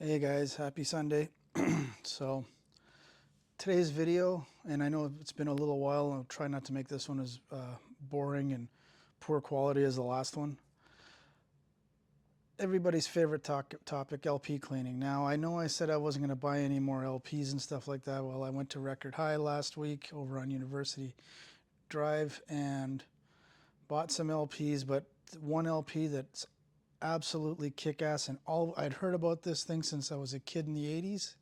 Hey guys, happy Sunday. So today's video, and I know it's been a little while, I'll try not to make this one as boring and poor quality as the last one. Everybody's favorite topic, LP cleaning. Now, I know I said I wasn't going to buy any more LPs and stuff like that. Well, I went to Record High last week over on University Drive and bought some LPs, but one LP that's absolutely kick-ass, and all I'd heard about this thing since I was a kid in the 80s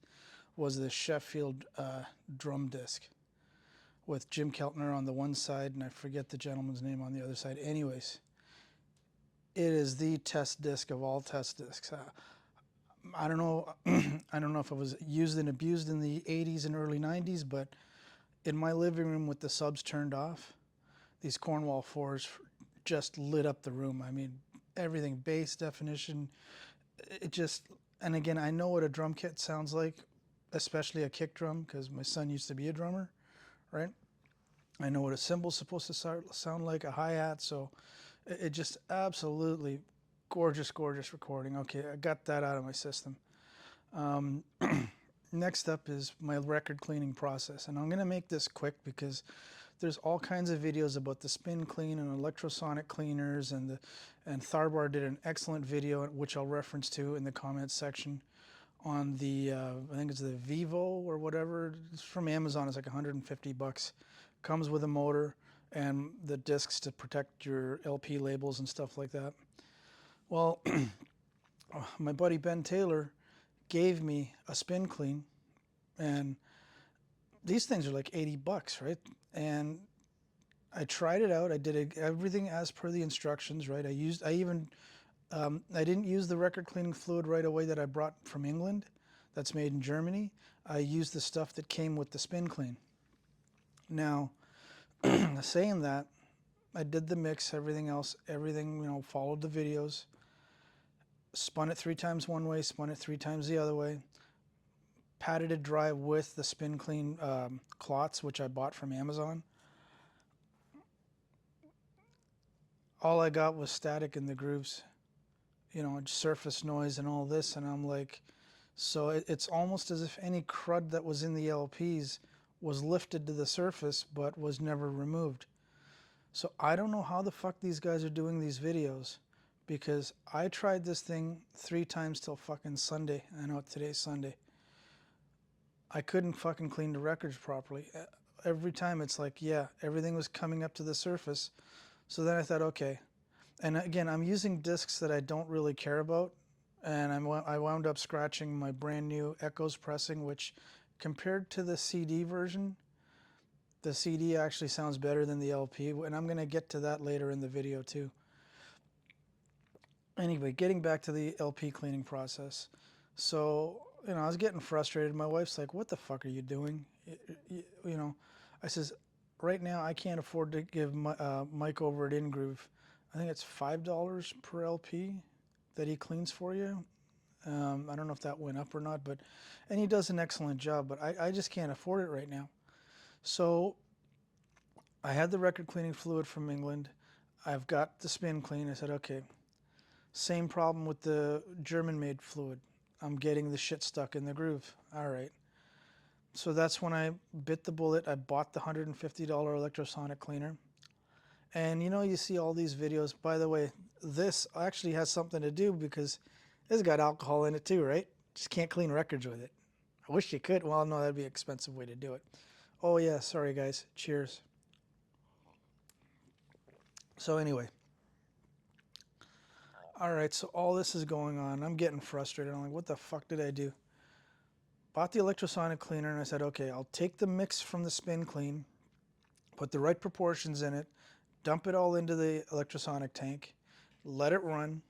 was the Sheffield drum disc with Jim Keltner on the one side, and I forget the gentleman's name on the other side. Anyways, it is the test disc of all test discs. I don't know. I don't know if it was used and abused in the 80s and early 90s, but in my living room with the subs turned off, these Cornwall 4s just lit up the room. I mean, everything, bass definition, it just, and again, I know what a drum kit sounds like, especially a kick drum, because my son used to be a drummer, right? I know what a cymbal's supposed to sound like, a hi-hat, so it just absolutely gorgeous, gorgeous recording. Okay, I got that out of my system. Um, Next up is my record cleaning process, and I'm going to make this quick because there's all kinds of videos about the spin clean and electrosonic cleaners, and Tharbar did an excellent video which I'll reference to in the comments section on the I think it's the Vivo or whatever. It's from Amazon. It's like 150 bucks. Comes with a motor and the discs to protect your LP labels and stuff like that. Well, my buddy Ben Taylor gave me a spin clean, and these things are like 80 bucks, right? And I tried it out. I did everything as per the instructions, right? I didn't use the record cleaning fluid right away that I brought from England. That's made in Germany. I used the stuff that came with the spin clean. Now, saying that, I did the mix, everything else, everything, followed the videos, spun it 3 times one way, spun it 3 times the other way, patted it dry with the spin clean cloths, which I bought from Amazon. All I got was static in the grooves, surface noise and all this, and I'm like, so it's almost as if any crud that was in the LPs was lifted to the surface but was never removed. So I don't know how the fuck these guys are doing these videos, because I tried this thing 3 times till fucking Sunday. I know today's Sunday. I couldn't fucking clean the records properly. Every time it's like, yeah, everything was coming up to the surface. So then I thought, okay. And again, I'm using discs that I don't really care about. And I wound up scratching my brand new Echoes pressing, which compared to the CD version, the CD actually sounds better than the LP. And I'm going to get to that later in the video too. Anyway, getting back to the LP cleaning process. So, I was getting frustrated. My wife's like, what the fuck are you doing? I says, right now I can't afford to give Mike over at InGroove, I think it's $5 per LP that he cleans for you. I don't know if that went up or not, and he does an excellent job, but I just can't afford it right now. So I had the record cleaning fluid from England. I've got the spin clean. I said, okay, same problem with the German-made fluid. I'm getting the shit stuck in the groove. All right. So that's when I bit the bullet. I bought the $150 Electrosonic cleaner. And you see all these videos. By the way, this actually has something to do because it's got alcohol in it too, right? Just can't clean records with it. I wish you could. Well, no, that'd be an expensive way to do it. Oh yeah, sorry guys. Cheers. So anyway, all right, so all this is going on. I'm getting frustrated. I'm like, what the fuck did I do? Bought the Electrosonic cleaner and I said, okay, I'll take the mix from the spin clean, put the right proportions in it, dump it all into the Electrosonic tank, let it run.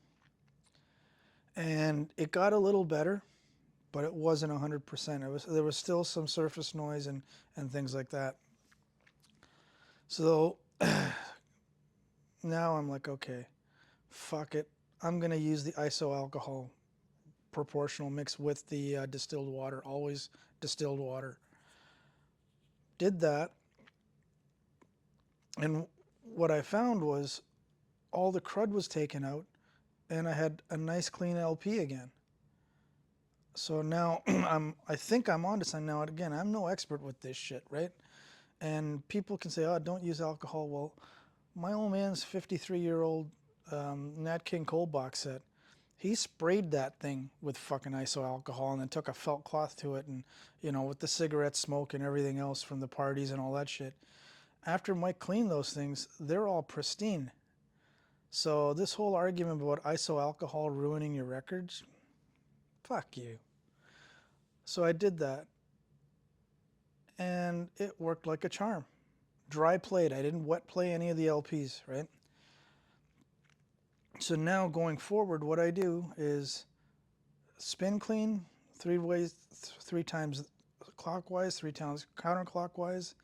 And it got a little better, but it wasn't 100%. There was still some surface noise and things like that. So now I'm like, okay, fuck it. I'm going to use the iso alcohol proportional mix with the distilled water, always distilled water. Did that, and what I found was all the crud was taken out, and I had a nice clean LP again. So now I think I'm onto something now. Again, I'm no expert with this shit, right? And people can say, "Oh, don't use alcohol." Well, my old man's 53-year-old Nat King Cole box set. He sprayed that thing with fucking iso alcohol and then took a felt cloth to it, and with the cigarette smoke and everything else from the parties and all that shit. After Mike cleaned those things, they're all pristine. So this whole argument about iso alcohol ruining your records, fuck you. So I did that, and it worked like a charm. Dry played. I didn't wet play any of the LPs, right? So now going forward, what I do is spin clean 3 ways, 3 times clockwise, 3 times counterclockwise,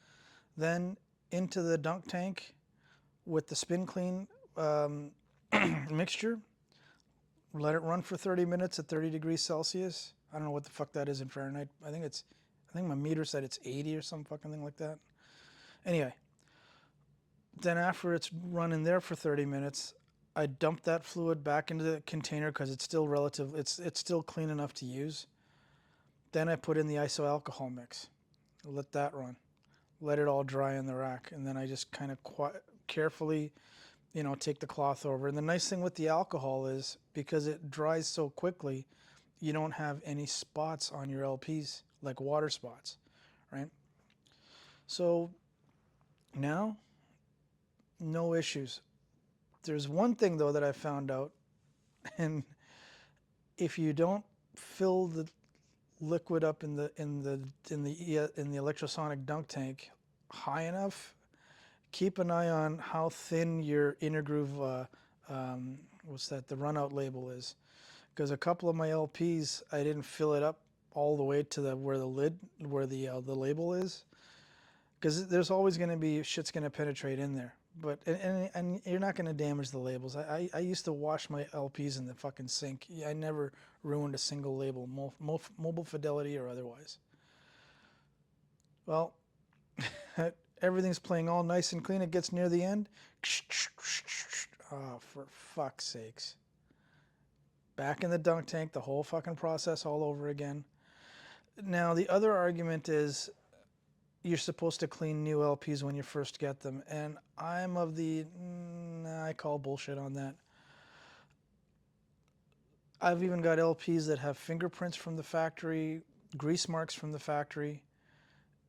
then into the dunk tank with the spin clean um, mixture. Let it run for 30 minutes at 30 degrees Celsius. I don't know what the fuck that is in Fahrenheit. I think my meter said it's 80 or some fucking thing like that. Anyway, then after it's run in there for 30 minutes, I dump that fluid back into the container because it's still it's still clean enough to use. Then I put in the iso alcohol mix. Let that run. Let it all dry in the rack, and then I just kind of carefully, take the cloth over. And the nice thing with the alcohol is because it dries so quickly, you don't have any spots on your LPs like water spots, right? So now, no issues. There's one thing though that I found out, and if you don't fill the liquid up in the electrosonic dunk tank high enough, keep an eye on how thin your inner groove the runout label is, because a couple of my LPs I didn't fill it up all the way to where the label is, because there's always going to be shit's going to penetrate in there. But and you're not going to damage the labels. I used to wash my LPs in the fucking sink. I never ruined a single label, mobile fidelity or otherwise. Well, everything's playing all nice and clean. It gets near the end. Oh, for fuck's sakes. Back in the dunk tank, the whole fucking process all over again. Now, the other argument is you're supposed to clean new LPs when you first get them. And I'm of I call bullshit on that. I've even got LPs that have fingerprints from the factory, grease marks from the factory,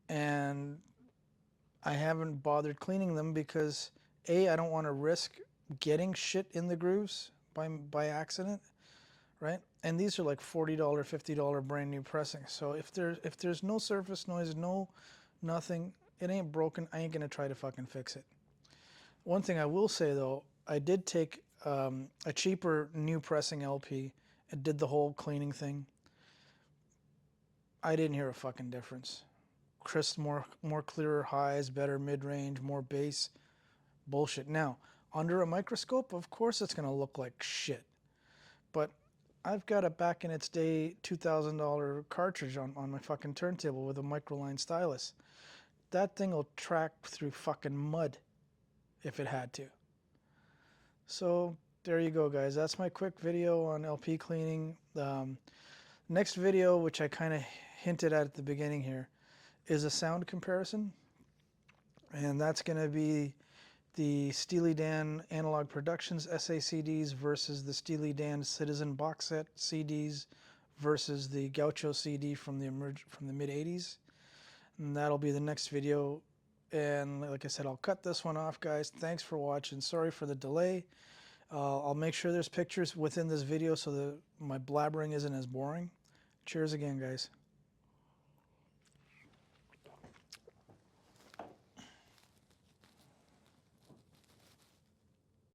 and I haven't bothered cleaning them because I don't want to risk getting shit in the grooves by accident, right? And these are like $40, $50 brand new pressings. So if there's no surface noise, nothing, it ain't broken, I ain't gonna try to fucking fix it. One thing I will say though, I did take a cheaper new pressing LP and did the whole cleaning thing. I didn't hear a fucking difference. Crisp, more clearer highs, better mid range, more bass. Bullshit. Now, under a microscope, of course it's gonna look like shit. But I've got a back in its day $2,000 cartridge on my fucking turntable with a microline stylus. That thing will track through fucking mud if it had to. So there you go, guys. That's my quick video on LP cleaning. Next video, which I kind of hinted at the beginning here, is a sound comparison. And that's going to be the Steely Dan Analog Productions SACDs versus the Steely Dan Citizen box set CDs versus the Gaucho CD from the mid 80s. And that'll be the next video. And like I said, I'll cut this one off, guys. Thanks for watching. Sorry for the delay. I'll make sure there's pictures within this video so that my blabbering isn't as boring. Cheers again, guys.